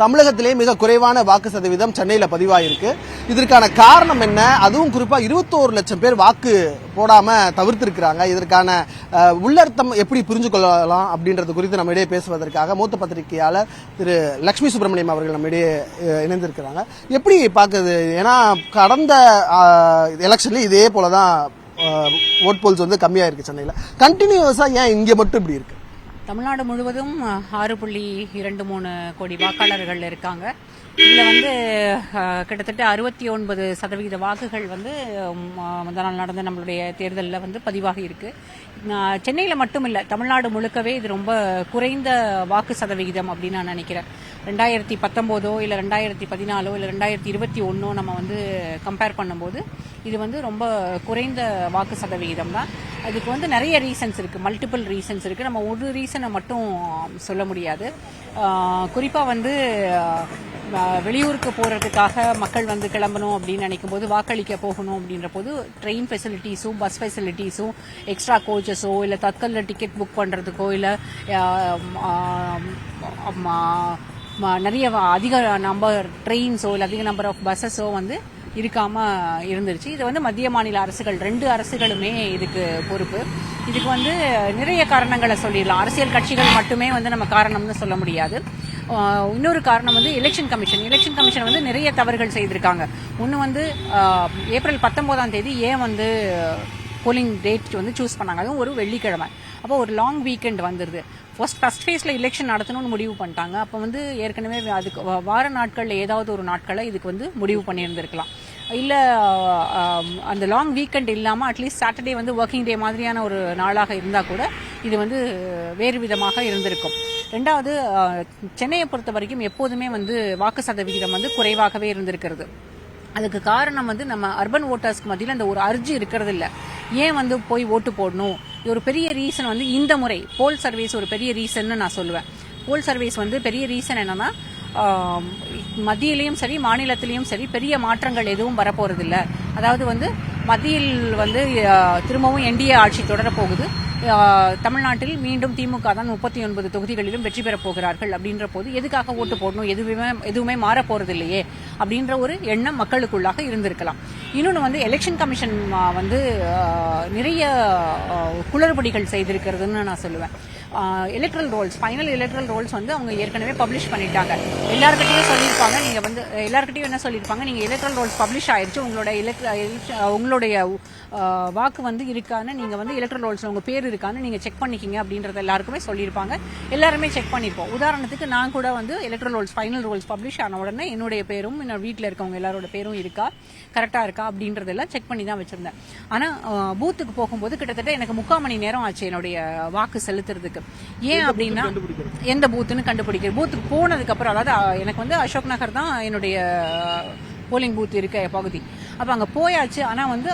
தமிழகத்திலே மிக குறைவான வாக்கு சதவீதம் சென்னையில் பதிவாயிருக்கு. இதற்கான காரணம் என்ன? அதுவும் குறிப்பா 21 லட்சம் பேர் வாக்கு போடாம தவிர்த்திருக்கிறாங்க. இதற்கான உள்ளர்த்தம் எப்படி புரிஞ்சு கொள்ளலாம் அப்படின்றது குறித்து நம்ம இடையே பேசுவதற்காக மூத்த பத்திரிகையாளர் திரு லட்சுமி சுப்பிரமணியம் அவர்கள் நம்ம இடையே இணைந்திருக்கிறாங்க. எப்படி பார்க்குது? ஏன்னா கடந்த எலெக்ஷன்ல இதே போலதான் ஓட் போல்ஸ் வந்து கம்மியா இருக்கு சென்னையில். கண்டினியூஸா ஏன் இங்க மட்டும் இப்படி இருக்கு? தமிழ்நாடு முழுவதும் 6.23 கோடி வாக்காளர்கள் இருக்காங்க. இதில் வந்து கிட்டத்தட்ட 69% வாக்குகள் வந்து முதல் நாள் நடந்த நம்மளுடைய தேர்தலில் வந்து பதிவாகி இருக்கு. சென்னையில் மட்டும் இல்லை, தமிழ்நாடு முழுக்கவே இது ரொம்ப குறைந்த வாக்கு சதவிகிதம் அப்படின்னு நான் நினைக்கிறேன். 2019 இல்லை 2014 இல்லை 2021 நம்ம வந்து கம்பேர் பண்ணும்போது இது வந்து ரொம்ப குறைந்த வாக்கு சதவிகிதம் தான். அதுக்கு வந்து நிறைய ரீசன்ஸ் இருக்குது, மல்டிபிள் ரீசன்ஸ் இருக்குது. நம்ம ஒரு ரீசனை மட்டும் சொல்ல முடியாது. குறிப்பாக வந்து வெளியூருக்கு போகிறதுக்காக மக்கள் வந்து கிளம்பணும் அப்படின்னு நினைக்கும் போது, வாக்களிக்க போகணும் அப்படின்ற போது ட்ரெயின் ஃபெசிலிட்டிஸும் பஸ் ஃபெசிலிட்டிஸும் எக்ஸ்ட்ரா கோச்சஸோ இல்லை தற்காலில் டிக்கெட் புக் பண்ணுறதுக்கோ இல்லை நிறைய அதிக நம்பர் ட்ரெயின்ஸோ இல்லை அதிக நம்பர் ஆஃப் பஸ்ஸஸோ வந்து இருக்காம இருந்துருச்சு. இது வந்து மத்திய மாநில அரசுகள் 2 அரசுகளுமே இதுக்கு பொறுப்பு. இதுக்கு வந்து நிறைய காரணங்களை சொல்லிடலாம். அரசியல் கட்சிகள் மட்டுமே வந்து நம்ம காரணம்னு சொல்ல முடியாது. இன்னொரு காரணம் வந்து எலெக்ஷன் கமிஷன் வந்து நிறைய தவறுகள் செய்திருக்காங்க. ஒன்று வந்து ஏப்ரல் 19ஆம் தேதி ஏன் வந்து போலிங் டேட் வந்து சூஸ் பண்ணாங்க, அதுவும் ஒரு வெள்ளிக்கிழமை. அப்போ ஒரு லாங் வீக்கெண்ட் வந்துடுது. ஃபர்ஸ்ட் ஃபேஸில் எலெக்ஷன் நடத்தணும்னு முடிவு பண்ணிட்டாங்க. அப்போ வந்து ஏற்கனவே அதுக்கு வார நாட்களில் ஏதாவது ஒரு நாட்களை இதுக்கு வந்து முடிவு பண்ணியிருந்திருக்கலாம். இல்லை அந்த லாங் வீக்கெண்ட் இல்லாமல் அட்லீஸ்ட் சாட்டர்டே வந்து ஒர்க்கிங் டே மாதிரியான ஒரு நாளாக இருந்தால் கூட இது வந்து வேறு விதமாக இருந்திருக்கும். ரெண்டாவது, சென்னையை பொறுத்த வரைக்கும் எப்போதுமே வந்து வாக்கு சதவிகிதம் வந்து குறைவாகவே இருந்திருக்கிறது. அதுக்கு காரணம் வந்து நம்ம அர்பன் ஓட்டர்ஸ்க்கு மத்தியில் அந்த ஒரு அர்ஜி இருக்கிறது இல்லை. ஏன் வந்து போய் ஓட்டு போடணும்? ஒரு பெரிய ரீசன் வந்து இந்த முறை போல் சர்வீஸ் ஒரு பெரிய ரீசன்னு நான் சொல்லுவேன். போல் சர்வீஸ் வந்து பெரிய ரீசன் என்னன்னா, மத்தியிலையும் சரி மாநிலத்திலையும் சரி பெரிய மாற்றங்கள் எதுவும் வரப்போறதில்லை. அதாவது வந்து மத்தியில் வந்து திரும்பவும் என்டிஏ ஆட்சி தொடரப்போகுது. தமிழ்நாட்டில் மீண்டும் திமுக தான் 39 தொகுதிகளிலும் வெற்றி பெறப் போகிறார்கள். அப்படின்ற போது எதுக்காக ஓட்டு போடணும், எதுவுமே மாறப் போறது இல்லையே அப்படின்ற ஒரு எண்ணம் மக்களுக்குள்ளாக இருந்திருக்கலாம். இன்னொன்று வந்து எலெக்ஷன் கமிஷன் வந்து நிறைய குளறுபடிகள் செய்திருக்கிறதுன்னு நான் சொல்லுவேன். Electoral rolls, final electoral Rolle's வந்து அவங்க ஏற்கனவே பப்ளிஷ் பண்ணிட்டாங்க. எல்லாருக்கிட்டையும் சொல்லியிருப்பாங்க, நீங்க வந்து எல்லாருக்கிட்டையும் என்ன சொல்லியிருப்பாங்க, நீங்க எலக்ட்ரல் ரோல்ஸ் பப்ளிஷ் ஆயிடுச்சு, உங்களுடைய வாக்கு வந்து இருக்கான்னு நீங்க வந்து எலக்ட்ரல் ரோல்ஸ்ல உங்க பேர் இருக்கான்னு நீங்க செக் பண்ணிக்கிங்க அப்படின்றத எல்லாருக்குமே சொல்லியிருப்பாங்க. எல்லாருமே செக் பண்ணிருப்போம். உதாரணத்துக்கு நான் கூட வந்து electoral rolls final rolls publish ஆன உடனே என்னுடைய பேரும் என்னோட வீட்டில் இருக்கவங்க எல்லாரோட பேரும் இருக்கா, கரெக்டா இருக்கா அப்படின்றதெல்லாம் செக் பண்ணி தான் வச்சிருந்தேன். ஆனா பூத்துக்கு போகும்போது கிட்டத்தட்ட எனக்கு 3/4 மணி நேரம் ஆச்சு என்னுடைய வாக்கு செலுத்துறதுக்கு. ஏன் அப்படின்னா, எந்த பூத்துன்னு கண்டுபிடிக்கிறது. பூத்துக்கு போனதுக்கு அப்புறம், அதாவது எனக்கு வந்து அசோக் நகர் தான் என்னுடைய போலிங் பூத் இருக்க பகுதி. அப்ப அங்க போயாச்சு. ஆனா வந்து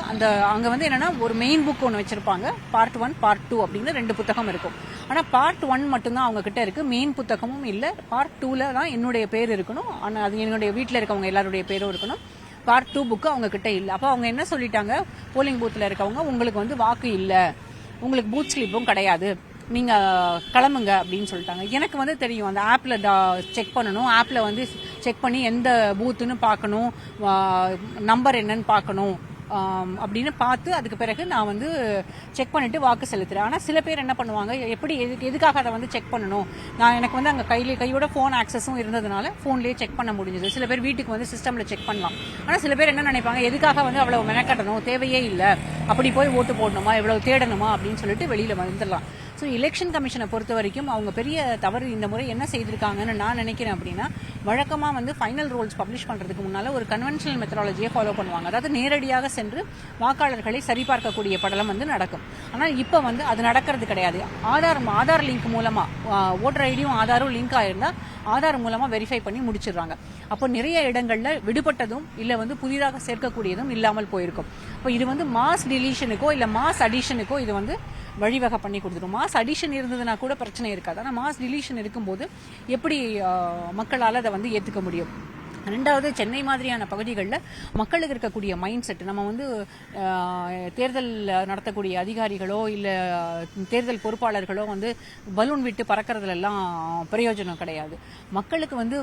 அங்க வந்து என்னன்னா, ஒரு மெயின் புக் ஒன்று வச்சிருப்பாங்க, பார்ட் 1 பார்ட் 2 அப்படின்னு 2 புத்தகம் இருக்கும். ஆனா பார்ட் 1 மட்டும்தான் அவங்க கிட்ட இருக்கு, மெயின் புத்தகமும் இல்ல. பார்ட் 2ல தான் என்னுடைய பேர் இருக்கணும், ஆனா அது என்னுடைய வீட்டில் இருக்கவங்க எல்லாருடைய பேரும் இருக்கணும். பார்ட் 2 புக்கு அவங்க கிட்ட இல்ல. அப்ப அவங்க என்ன சொல்லிட்டாங்க, போலிங் பூத்ல இருக்கவங்க உங்களுக்கு வந்து வாக்கு இல்ல, உங்களுக்கு பூத் ஸ்லிப்பும் கிடையாது, நீங்க கிளம்புங்க அப்படின்னு சொல்லிட்டாங்க. எனக்கு வந்து தெரியும், அந்த ஆப்ல செக் பண்ணணும், ஆப்ல வந்து செக் பண்ணி எந்த பூத்துன்னு பார்க்கணும், நம்பர் என்னன்னு பார்க்கணும் அப்படின்னு பார்த்து அதுக்கு பிறகு நான் வந்து செக் பண்ணிட்டு வாக்கு செலுத்துறேன். ஆனால் சில பேர் என்ன பண்ணுவாங்க, எதுக்காக அதை வந்து செக் பண்ணணும், எனக்கு வந்து அங்கே கையோட ஃபோன் ஆக்சஸும் இருந்ததுனால ஃபோன்லேயே செக் பண்ண முடிஞ்சது. சில பேர் வீட்டுக்கு வந்து சிஸ்டம்ல செக் பண்ணலாம். ஆனால் சில பேர் என்ன நினைப்பாங்க, எதுக்காக வந்து அவ்வளவு மெனக்கட்டணும், தேவையே இல்லை, அப்படி போய் ஓட்டு போடணுமா, எவ்வளவு தேடணுமா அப்படின்னு சொல்லிட்டு வெளியில வந்துடலாம். ஸோ எலெக்ஷன் கமிஷனை பொறுத்த வரைக்கும் அவங்க பெரிய தவறு இந்த முறை என்ன செய்திருக்காங்கன்னு நான் நினைக்கிறேன் அப்படின்னா, வழக்கமாக வந்து ஃபைனல் ரோல்ஸ் பப்ளிஷ் பண்ணுறதுக்கு முன்னால் ஒரு கன்வென்ஷனல் மெத்தடாலஜியை ஃபாலோ பண்ணுவாங்க. அதாவது நேரடியாக சென்று வாக்காளர்களை சரிபார்க்கக்கூடிய படலம் வந்து நடக்கும். ஆனால் இப்போ வந்து அது நடக்கிறது கிடையாது. ஆதார் லிங்க் மூலமாக, ஓட்டர் ஐடியும் ஆதாரும் லிங்க் ஆயிருந்தா ஆதார் மூலமாக வெரிஃபை பண்ணி முடிச்சிடுறாங்க. அப்போ நிறைய இடங்கள்ல விடுபட்டதும் இல்லை வந்து புதிதாக சேர்க்கக்கூடியதும் இல்லாமல் போயிருக்கும். இப்போ இது வந்து மாஸ் டிலீஷனுக்கோ இல்லை மாஸ் அடிஷனுக்கோ இது வந்து வழிவகை பண்ணி கொடுத்துரும். மாஸ் அடிஷன் இருந்ததுன்னா கூட பிரச்சனை இருக்காது. ஆனால் மாஸ் டிலீஷன் இருக்கும்போது எப்படி மக்களால் அதை வந்து ஏற்றுக்க முடியும்? ரெண்டாவது, சென்னை மாதிரியான பகுதிகளில் மக்களுக்கு இருக்கக்கூடிய மைண்ட் செட், நம்ம வந்து தேர்தல் நடத்தக்கூடிய அதிகாரிகளோ இல்லை தேர்தல் பொறுப்பாளர்களோ வந்து பலூன் விட்டு பறக்கிறதுலாம் பிரயோஜனம் கிடையாது. மக்களுக்கு வந்து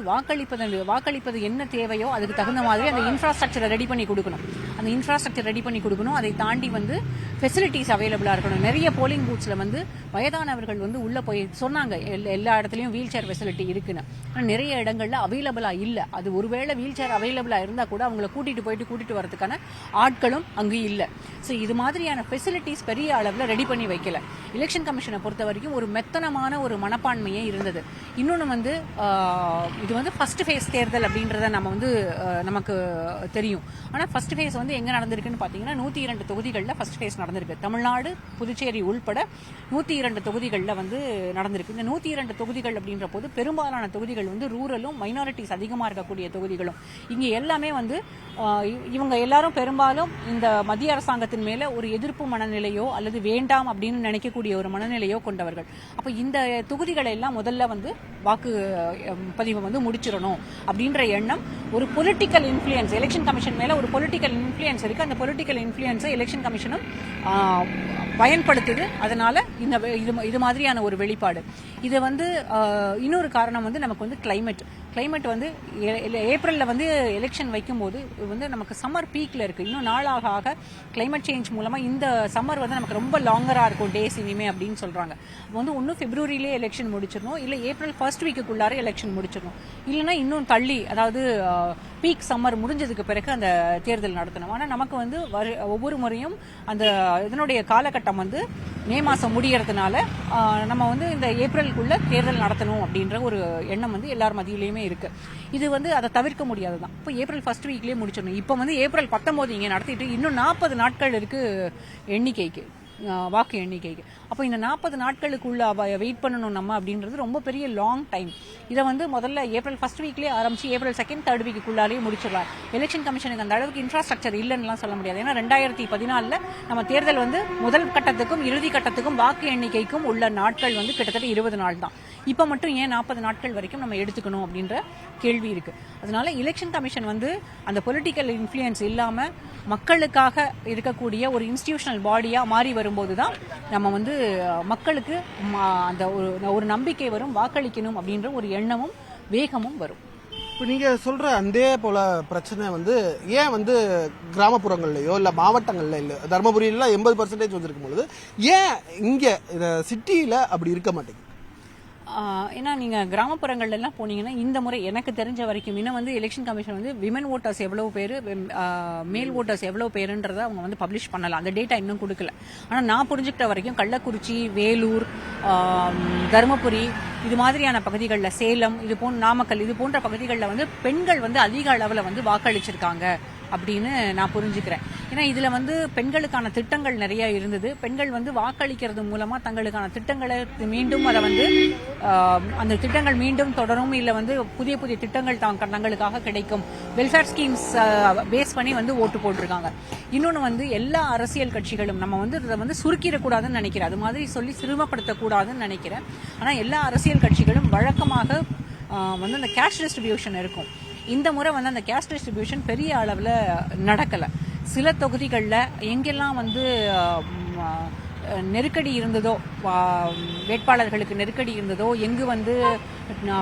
வாக்களிப்பது என்ன தேவையோ அதுக்கு தகுந்த மாதிரி அந்த இன்ஃப்ராஸ்ட்ரக்சரை ரெடி பண்ணி கொடுக்கணும். அந்த இன்ஃப்ராஸ்ட்ரக்சர் ரெடி பண்ணி கொடுக்கணும். அதை தாண்டி வந்து ஃபெசிலிட்டிஸ் அவைலபிளாக இருக்கணும். நிறைய போலிங் பூத்ஸில் வந்து வயதானவர்கள் வந்து உள்ளே போய் சொன்னாங்க எல்லா இடத்துலையும் வீல் சேர் ஃபெசிலிட்டி இருக்குன்னு. ஆனால் நிறைய இடங்களில் அவைலபிளாக இல்லை. அது ஒருவேளை வீல் சேர் அவைலபிளாக இருந்தால் கூட அவங்கள கூட்டிட்டு வரதுக்கான ஆட்களும் அங்கே இல்லை. ஸோ இது மாதிரியான ஃபெசிலிட்டிஸ் பெரிய அளவில் ரெடி பண்ணி வைக்கல. எலெக்ஷன் கமிஷனை பொறுத்த வரைக்கும் ஒரு மெத்தனமான ஒரு மனப்பான்மையே இருந்தது. இன்னொன்று வந்து இது வந்து ஃபர்ஸ்ட் ஃபேஸ் தேர்தல் அப்படின்றத நம்ம வந்து நமக்கு தெரியும். ஆனால் ஃபர்ஸ்ட் ஃபேஸ் வந்து எங்கே நடந்திருக்குன்னு பார்த்தீங்கன்னா 102 தொகுதிகளில் ஃபர்ஸ்ட் ஃபேஸ் நடந்திருக்கு. தமிழ்நாடு, புதுச்சேரி உள்பட 102 தொகுதிகளில் வந்து நடந்திருக்கு. இந்த 102 தொகுதிகள் அப்படின்ற போது பெரும்பாலான தொகுதிகள் வந்து ரூரலும் மைனாரிட்டிஸ் அதிகமாக இருக்கக்கூடிய தொகுதிகளும். இங்கே எல்லாமே வந்து இவங்க எல்லாரும் பெரும்பாலும் இந்த மத்திய அரசாங்கத்தின் மேல ஒரு எதிர்ப்பு மனநிலையோ அல்லது வேண்டாம் அப்படின்னு நினைக்கக்கூடிய ஒரு மனநிலையோ கொண்டவர்கள். அப்ப இந்த தொகுதிகளை எல்லாம் முதல்ல வந்து வாக்கு பதிவு வந்து முடிச்சிடணும் அப்படின்ற எண்ணம், ஒரு பொலிட்டிக்கல் இன்ஃப்ளூயன்ஸ், எலெக்ஷன் கமிஷன் மேல ஒரு பொலிட்டிக்கல் இன்ஃப்ளூயன்ஸ் இருக்கு. அந்த பொலிட்டிக்கல் இன்ஃப்ளூயன்ஸை எலெக்ஷன் கமிஷனும் பயன்படுத்துது. அதனால இது மாதிரியான ஒரு வெளிப்பாடு. இது வந்து இன்னொரு காரணம் வந்து நமக்கு வந்து கிளைமேட் வந்து ஏப்ரல்ல வந்து எலெக்ஷன் வைக்கும்போது வந்து நமக்கு சம்மர் பீக்ல இருக்கு. இன்னும் நாளாக ஆக கிளைமேட் சேஞ்ச் மூலமா இந்த சம்மர் வந்து நமக்கு ரொம்ப லாங்கரா இருக்கும் டேஸ் இனிமே அப்படின்னு சொல்றாங்க. வந்து ஒன்னும் பிப்ரவரியிலே எலெக்ஷன் முடிச்சிடணும், இல்ல ஏப்ரல் ஃபர்ஸ்ட் வீக்குள்ளார எலெக்ஷன் முடிச்சிடணும், இல்லைன்னா இன்னும் தள்ளி, அதாவது பீக் சம்மர் முடிஞ்சதுக்கு பிறகு அந்த தேர்தல் நடத்தணும். ஆனால் நமக்கு வந்து ஒவ்வொரு முறையும் அந்த இதனுடைய காலகட்டம் வந்து மே மாதம் முடியறதுனால நம்ம வந்து இந்த ஏப்ரலுக்குள்ள தேர்தல் நடத்தணும் அப்படின்ற ஒரு எண்ணம் வந்து எல்லார் மத்தியிலையுமே இருக்கு. இது வந்து அதை தவிர்க்க முடியாதுதான். இப்போ ஏப்ரல் ஃபர்ஸ்ட் வீக்லேயே முடிச்சிடணும். இப்போ வந்து ஏப்ரல் 19 இங்கே நடத்திட்டு இன்னும் 40 நாட்கள் இருக்கு எண்ணிக்கைக்கு, வாக்கு எண்ணிக்கைக்கு. அப்போ இந்த 40 நாட்களுக்குள்ள வெயிட் பண்ணணும் நம்ம அப்படின்றது ரொம்ப பெரிய லாங் டைம். இதை வந்து முதல்ல ஏப்ரல் ஃபர்ஸ்ட் வீக்லேயே ஆரம்பிச்சு ஏப்ரல் செகண்ட் தேர்ட் வீக்குள்ளாலேயே முடிச்சிடலாம். எலெக்ஷன் கமிஷனுக்கு அந்த அளவுக்கு இன்ஃப்ராஸ்ட்ரக்சர் இல்லைன்னுலாம் சொல்ல முடியாது. ஏன்னா 2014 நம்ம தேர்தல் வந்து முதல் கட்டத்துக்கும் இறுதி கட்டத்துக்கும் வாக்கு எண்ணிக்கைக்கும் உள்ள நாட்கள் வந்து கிட்டத்தட்ட 20 நாள் தான். இப்போ மட்டும் ஏன் 40 நாட்கள் வரைக்கும் நம்ம எடுத்துக்கணும் அப்படின்ற கேள்வி இருக்கு. அதனால எலெக்ஷன் கமிஷன் வந்து அந்த பொலிட்டிக்கல் இன்ஃப்ளூயன்ஸ் இல்லாம மக்களுக்காக இருக்கக்கூடிய ஒரு இன்ஸ்டிடியூஷனல் பாடியா மாறி வரும்போதுதான் நம்ம வந்து மக்களுக்கு அந்த ஒரு நம்பிக்கை வரும், வாக்களிக்கணும் அப்படின்ற ஒரு எண்ணமும் வேகமும் வரும். இப்போ நீங்க சொல்ற அதே போல பிரச்சனை வந்து ஏன் வந்து கிராமப்புறங்கள்லயோ இல்ல மாவட்டங்கள்ல இல்ல, தர்மபுரியில 80% வந்திருக்கும் பொழுது ஏன் இங்க சிட்டியில அப்படி இருக்க மாட்டேங்குது? ஏன்னா நீங்கள் கிராமப்புறங்கள்ல எல்லாம் போனீங்கன்னா இந்த முறை எனக்கு தெரிஞ்ச வரைக்கும் இன்னும் வந்து எலெக்ஷன் கமிஷன் வந்து விமன் ஓட்டர்ஸ் எவ்வளவு பேர், மேல் ஓட்டர்ஸ் எவ்வளவு பேருன்றதை அவங்க வந்து பப்ளிஷ் பண்ணலாம். அந்த டேட்டா இன்னும் கொடுக்கல. ஆனால் நான் புரிஞ்சுக்கிட்ட வரைக்கும் கள்ளக்குறிச்சி, வேலூர், தருமபுரி இது மாதிரியான பகுதிகளில், சேலம் இது போன்ற, நாமக்கல் இது போன்ற பகுதிகளில் வந்து பெண்கள் வந்து அதிக அளவில் வந்து வாக்களிச்சிருக்காங்க அப்படின்னு நான் புரிஞ்சுக்கிறேன். ஏன்னா இதுல வந்து பெண்களுக்கான திட்டங்கள் நிறைய இருந்தது. பெண்கள் வந்து வாக்களிக்கிறது மூலமா தங்களுக்கான திட்டங்களை மீண்டும் அதை வந்து அந்த திட்டங்கள் மீண்டும் தொடரும், இல்ல வந்து புதிய புதிய திட்டங்கள் தங்களுக்காக கிடைக்கும், வெல்ஃபேர் ஸ்கீம்ஸ் பேஸ் பண்ணி வந்து ஓட்டு போட்டிருக்காங்க. இன்னொன்னு வந்து எல்லா அரசியல் கட்சிகளும் நம்ம வந்து இதை வந்து சுருக்கிடக்கூடாதுன்னு நினைக்கிறேன், அது மாதிரி சொல்லி சிறுமப்படுத்தக்கூடாதுன்னு நினைக்கிறேன். ஆனா எல்லா அரசியல் கட்சிகளும் வழக்கமாக வந்து அந்த கேஷ் டிஸ்ட்ரிபியூஷன் இருக்கும். இந்த முறை வந்து அந்த கேஷ் டிஸ்ட்ரிபியூஷன் பெரிய அளவில் நடக்கலை. சில தொகுதிகளில் எங்கெல்லாம் வந்து நெருக்கடி இருந்ததோ, வேட்பாளர்களுக்கு நெருக்கடி இருந்ததோ, எங்கு வந்து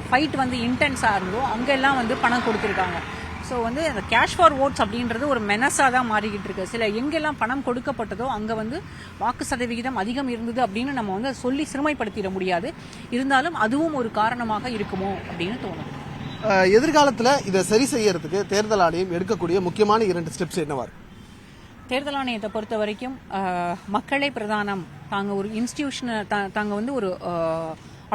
ஃபைட் வந்து இன்டென்ஸாக இருந்ததோ அங்கெல்லாம் வந்து பணம் கொடுத்துருக்காங்க. ஸோ வந்து அந்த கேஷ் ஃபார் ஓட்ஸ் அப்படின்றது ஒரு மெனஸாக தான் மாறிக்கிட்டு இருக்கு. சில எங்கெல்லாம் பணம் கொடுக்கப்பட்டதோ அங்கே வந்து வாக்கு சதவிகிதம் அதிகம் இருந்தது அப்படின்னு நம்ம வந்து சொல்லி சிறுமைப்படுத்திட முடியாது. இருந்தாலும் அதுவும் ஒரு காரணமாக இருக்குமோ அப்படின்னு தோணும். எதிர்காலத்தில் இதை சரி செய்யறதுக்கு தேர்தல் ஆணையம் எடுக்கக்கூடிய முக்கியமான 2 ஸ்டெப்ஸ் என்னவா? தேர்தல் ஆணையத்தை பொறுத்த வரைக்கும் மக்களே பிரதானம், தாங்க ஒரு இன்ஸ்டிடியூஷனை தாங்க வந்து ஒரு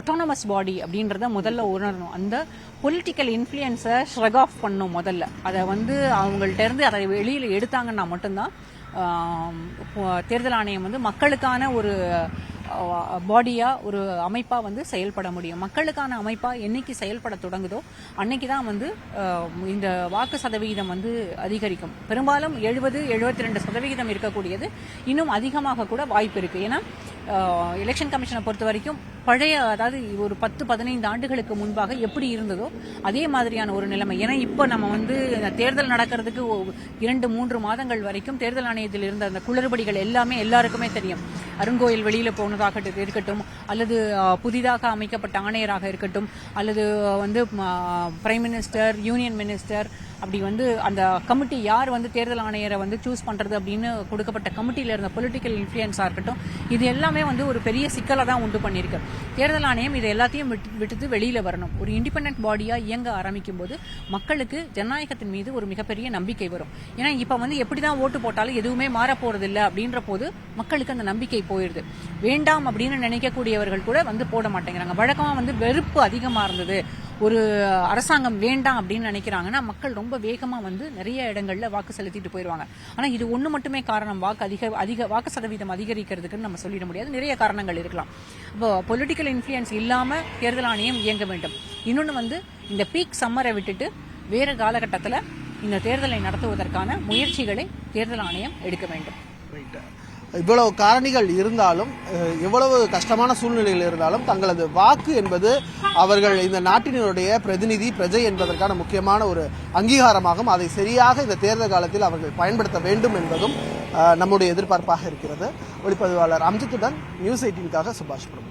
அட்டானமஸ் பாடி அப்படின்றத முதல்ல உணரணும். அந்த பொலிட்டிக்கல் இன்ஃப்ளூயன்ஸை ஷ்ரக் ஆஃப் பண்ணணும் முதல்ல. அதை வந்து அவங்கள்ட்ட இருந்து அதை வெளியில் எடுத்தாங்கன்னா மட்டும்தான் தேர்தல் ஆணையம் வந்து மக்களுக்கான ஒரு பாடியா, ஒரு அமைப்பா வந்து செயல்பட முடியும். மக்களுக்கான அமைப்பா என்னைக்கு செயல்பட தொடங்குதோ அன்னைக்கு தான் வந்து இந்த வாக்கு சதவிகிதம் வந்து அதிகரிக்கும். பெரும்பாலும் 70-72% இருக்கக்கூடியது இன்னும் அதிகமாக கூட வாய்ப்பு இருக்கு. ஏன்னா எலெக்ஷன் கமிஷனை பொறுத்த வரைக்கும் பழைய அதாவது ஒரு 10-15 ஆண்டுகளுக்கு முன்பாக எப்படி இருந்ததோ அதே மாதிரியான ஒரு நிலைமை. ஏன்னா இப்போ நம்ம வந்து தேர்தல் நடக்கிறதுக்கு 2-3 மாதங்கள் வரைக்கும் தேர்தல் ஆணையத்தில் இருந்த அந்த குளறுபடிகள் எல்லாமே எல்லாருக்குமே தெரியும். அருங்கோயில் வெளியில போனதாக இருக்கட்டும், அல்லது புதிதாக அமைக்கப்பட்ட ஆணையராக இருக்கட்டும், அல்லது வந்து பிரைம் மினிஸ்டர், யூனியன் மினிஸ்டர், அப்படி வந்து அந்த கமிட்டி யார் வந்து தேர்தல் ஆணையரை வந்து சூஸ் பண்றது அப்படின்னு கொடுக்கப்பட்ட கமிட்டியில இருந்த பொலிட்டிக்கல் இன்ஃப்ளூயன்ஸா இருக்கட்டும், இது எல்லாமே வந்து ஒரு பெரிய சிக்கலை தான் உண்டு பண்ணியிருக்கு. தேர்தல் ஆணையம் இது எல்லாத்தையும் விட்டு வெளியில வரணும். ஒரு இண்டிபெண்டன்ட் பாடியா இயங்க ஆரம்பிக்கும் போது மக்களுக்கு ஜனநாயகத்தின் மீது ஒரு மிகப்பெரிய நம்பிக்கை வரும். ஏன்னா இப்ப வந்து எப்படிதான் ஓட்டு போட்டாலும் எதுவுமே மாற போறது இல்லை அப்படின்ற போது மக்களுக்கு அந்த நம்பிக்கை போயிடுது. வேண்டாம் அப்படின்னு நினைக்கக்கூடியவர்கள் கூட வந்து போட மாட்டேங்கிறாங்க. வழக்கமா வந்து வெறுப்பு அதிகமா இருந்தது, ஒரு அரசாங்கம் வேண்டாம் அப்படின்னு நினைக்கிறாங்கன்னா மக்கள் ரொம்ப வேகமா வந்து நிறைய இடங்கள்ல வாக்கு செலுத்திட்டு போயிடுவாங்க. ஆனா இது ஒண்ணு மட்டுமே காரணம் அதிக வாக்கு சதவீதம் அதிகரிக்கிறதுக்குன்னு நம்ம சொல்லிட முடியாது. நிறைய காரணங்கள் இருக்கலாம். இப்போ பொலிட்டிக்கல் இன்ஃப்ளூயன்ஸ் இல்லாம தேர்தல் ஆணையம் இயங்க வேண்டும். இன்னொன்னு வந்து இந்த பீக் சம்மரை விட்டுட்டு வேற காலகட்டத்தில் இந்த தேர்தலை நடத்துவதற்கான முயற்சிகளை தேர்தல் ஆணையம் எடுக்க வேண்டும். இவ்வளவு காரணிகள் இருந்தாலும், எவ்வளவு கஷ்டமான சூழ்நிலைகள் இருந்தாலும், தங்களது வாக்கு என்பது அவர்கள் இந்த நாட்டினுடைய பிரதிநிதி, பிரஜை என்பதற்கான முக்கியமான ஒரு அங்கீகாரமாகும். அதை சரியாக இந்த தேர்தல் காலத்தில் அவர்கள் பயன்படுத்த வேண்டும் என்பதும் நம்முடைய எதிர்பார்ப்பாக இருக்கிறது. ஒளிப்பதிவாளர் அம்ஜித்துடன் நியூஸ் 18க்காக சுபாஷ் பிரபு.